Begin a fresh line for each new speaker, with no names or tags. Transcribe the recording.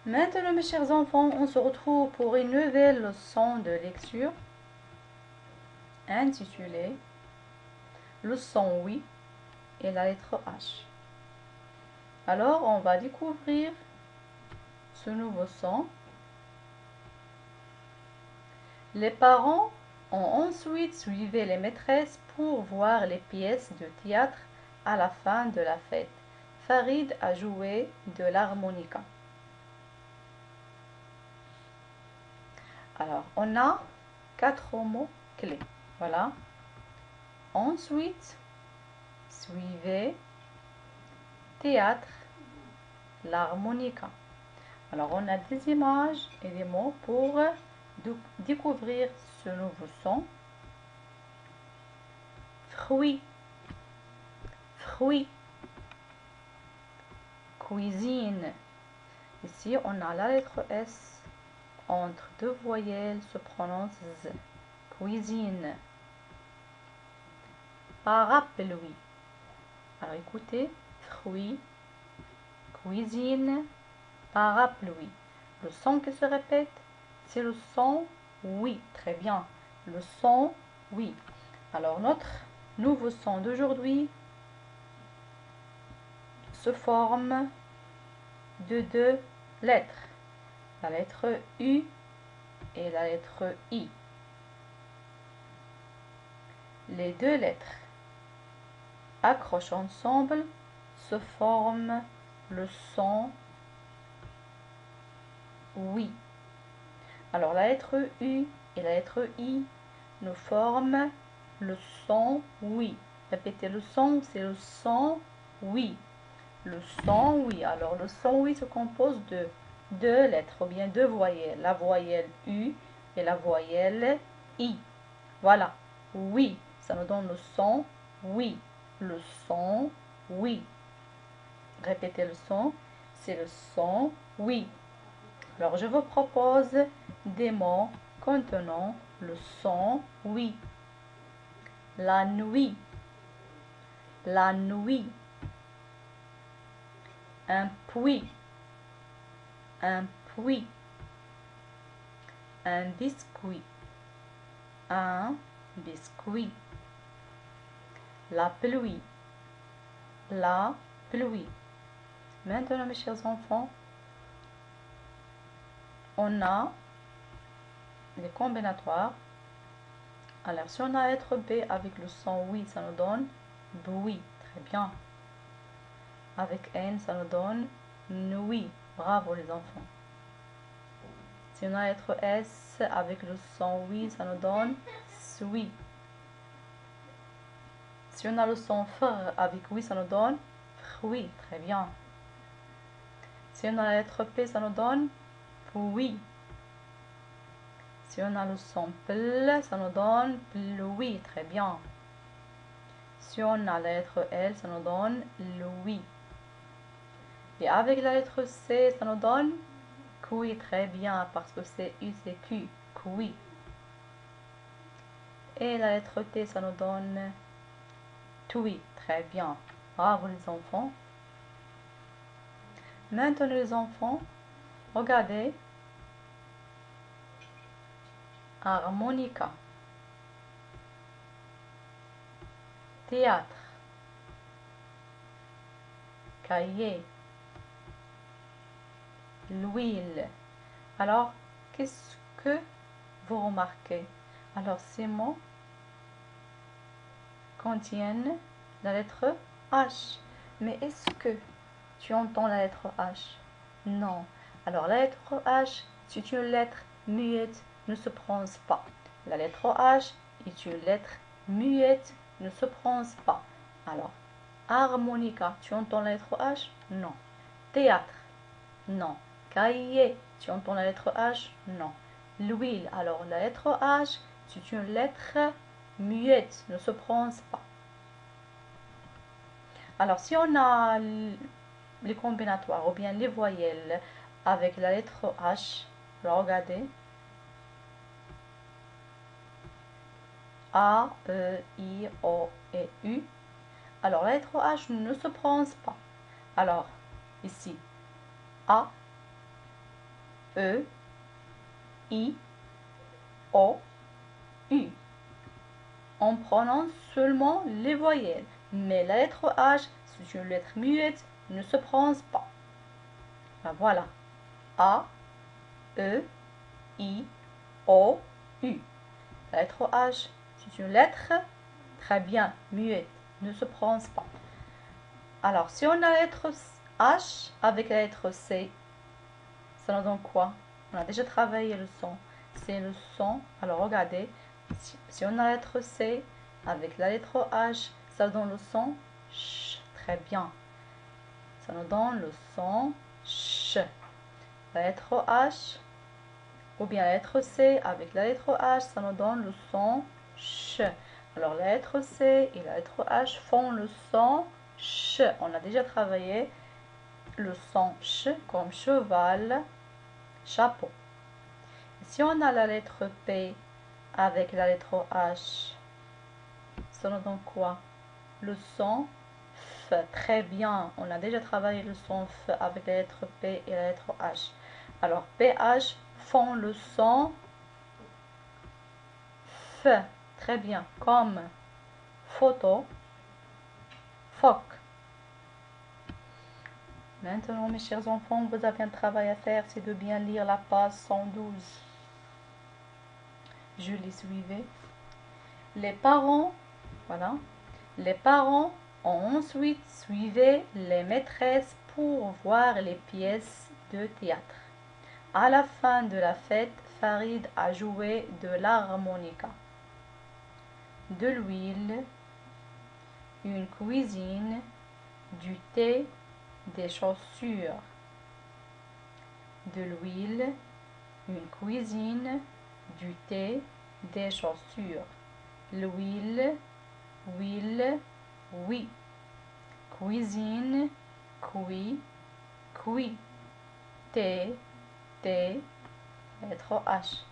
Maintenant, mes chers enfants, on se retrouve pour une nouvelle leçon de lecture intitulée le son oui et la lettre H. Alors, on va découvrir ce nouveau son. Les parents ont ensuite suivi les maîtresses pour voir les pièces de théâtre à la fin de la fête. Farid a joué de l'harmonica. Alors, on a 4 mots clés. Voilà. Ensuite, suivez théâtre, l'harmonica. Alors, on a des images et des mots pour découvrir ce nouveau son. Fruits, fruits. Cuisine. Ici, on a la lettre S. Entre deux voyelles se prononce Z. Cuisine. Parapluie. Alors écoutez, fruits, cuisine, parapluie. Le son qui se répète, c'est le son oui. Très bien. Le son oui. Alors notre nouveau son d'aujourd'hui se forme de 2 lettres. La lettre U et la lettre I. Les 2 lettres accrochent ensemble se forme le son oui. Alors la lettre U et la lettre I nous forment le son oui. Répétez le son, c'est le son oui. Le son oui. Alors le son oui se compose de 2 lettres ou bien 2 voyelles. La voyelle U et la voyelle I. Voilà. Oui. Ça nous donne le son oui. Le son oui. Répétez le son. C'est le son oui. Alors je vous propose des mots contenant le son oui. La nuit. La nuit. Un puits. Un puits. Un biscuit. Un biscuit. La pluie. La pluie. Maintenant, mes chers enfants, on a les combinatoires. Alors, si on a la lettre B avec le son oui, ça nous donne bruit. Très bien. Avec N, ça nous donne nuit. Bravo les enfants. Si on a la lettre S avec le son oui, ça nous donne suit. Si on a le son fr avec oui, ça nous donne fruit. Très bien. Si on a la lettre P, ça nous donne pluie. Si on a le son pl, ça nous donne pluie. Très bien. Si on a la lettre L, ça nous donne louis. Et avec la lettre C, ça nous donne Kui. Très bien, parce que c'est U, c'est Q. Kui. Et la lettre T, ça nous donne Tui. Très bien. Bravo les enfants. Maintenant les enfants, regardez. Harmonica. Théâtre. Cahier. L'huile. Alors, qu'est-ce que vous remarquez? Alors, ces mots contiennent la lettre H. Mais est-ce que tu entends la lettre H? Non. Alors, la lettre H, c'est une lettre muette, ne se prononce pas. La lettre H est une lettre muette, ne se prononce pas. Alors, harmonica, tu entends la lettre H? Non. Théâtre? Non. Cahier, tu entends la lettre H? Non. L'huile, alors la lettre H, c'est une lettre muette, ne se prononce pas. Alors, si on a les combinatoires ou bien les voyelles avec la lettre H, alors regardez. A, E, I, O et U. Alors, la lettre H ne se prononce pas. Alors, ici, A, E, I, O, U. On prononce seulement les voyelles, mais la lettre H, c'est une lettre muette, ne se prononce pas. Ben voilà. A, E, I, O, U. La lettre H, c'est une lettre très bien muette, ne se prononce pas. Alors, si on a la lettre H avec la lettre C, ça nous donne quoi? On a déjà travaillé le son. C'est le son. Alors, regardez. Si on a la lettre C avec la lettre H, ça donne le son ch. Très bien. Ça nous donne le son ch. La lettre H ou bien la lettre C avec la lettre H, ça nous donne le son ch. Alors, la lettre C et la lettre H font le son ch. On a déjà travaillé le son ch comme cheval, chapeau. Si on a la lettre P avec la lettre H, ça nous donne quoi? Le son F. Très bien. On a déjà travaillé le son F avec la lettre P et la lettre H. Alors, PH font le son F. Très bien. Comme photo, phoque. Maintenant, mes chers enfants, vous avez un travail à faire, c'est de bien lire la page 112. Je les suivais. Les parents, voilà, les parents ont ensuite suivi les maîtresses pour voir les pièces de théâtre. À la fin de la fête, Farid a joué de l'harmonica, de l'huile, une cuisine, du thé, des chaussures. De l'huile, une cuisine, du thé, des chaussures. L'huile, huile, oui. Cuisine, cuit, cuit. Thé, thé, lettre H.